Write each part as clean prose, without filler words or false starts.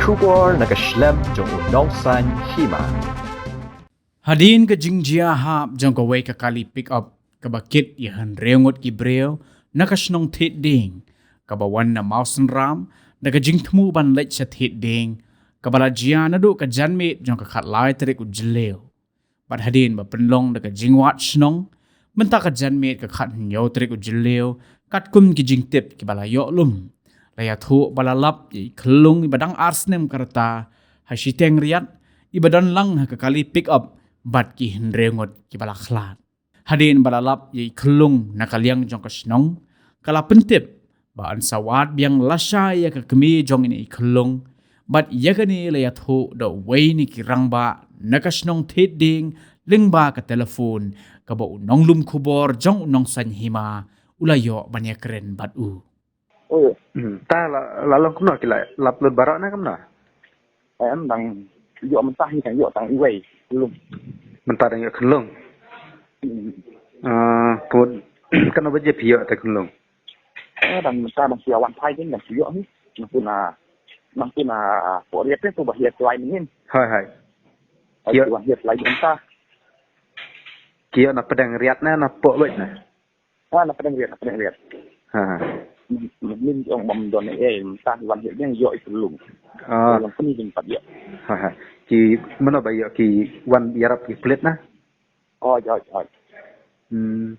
Kubor nakaslem jong unongsan hima. Hadin ka jingjia hap jong ka way ka kali pick up kabakit yahan reungot ki breo nakasnong tit ding kabawan na mausen ram naka jingtmu ban lech sa tit ding kabala jia na do ka janmit jong ka khatlai terik u jileo bat hadin ba penlong naka jingwat snong menta ka janmit ka khat nyo terik u jileo kat kum ki jingtip ki bala yo lum laya thu bala lap i klung i badang arsnem karta hasiteng riat ibadan lang ha kali pick up bat ki henrengot ki bala khlat hadin balalap ye klung nakaliang jong kasnong kala pentip ba an sawat biang lasha ya ka kemi jong ini klung bat ya kani le ya thu do way ni ki rangba nakasnong thit ding lingba ka telefon ka bo nong lum khubor jong nong san hima ulayo banya keren bat u Oh, Ta lalu kumno kila lap lut barak na kumno. em đang dựa mentah ni kan dựa tang iway belum. Mentah dengan kelung. Pun kan apa je pihak tak kelung. Dan mentah dan siawan pai ni dan dựa ni. Nang pun po riat tu bahia lain ni. Hai. Dia bahia lain mentah. Kia nak pedang riat na pok bet na. Nak pedang riat. Ha. Min ông bom don mentah wan hiat yang dựa belum. Yang pun ni pat dia. Ha. Ki mana bayo ki wan yarap ki plate na. Oh, jauh.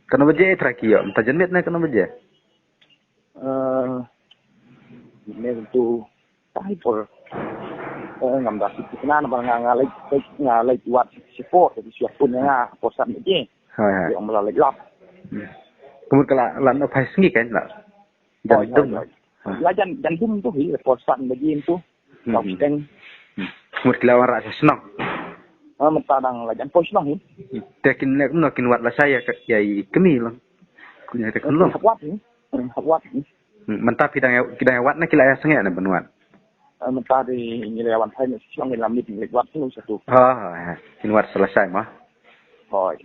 Kenapa je traki yo? Entah jenmet na kenapa je? Ni tu tai por ngam dah kita na bang ngalai buat support jadi siap pun nga posan ni. Hai. Yang melalui lap. Kemudian kalau lan apa sengi kan lah. Jantung. Lah jantung tu hi posan begin tu. Teng. Kemudian kalau orang rasa senang. Mentadang lah jangan pos ni. Tekin lek nak kinwat lah saya yai kemi lah. Kunya tekin long. Hawat ni. Mentah kidang wat na kila ya sengi na benuat. Mentah di nilaiwan saya ni siang ni lamit ni wat tu satu. Ha, kinwat selesai mah. Hoi.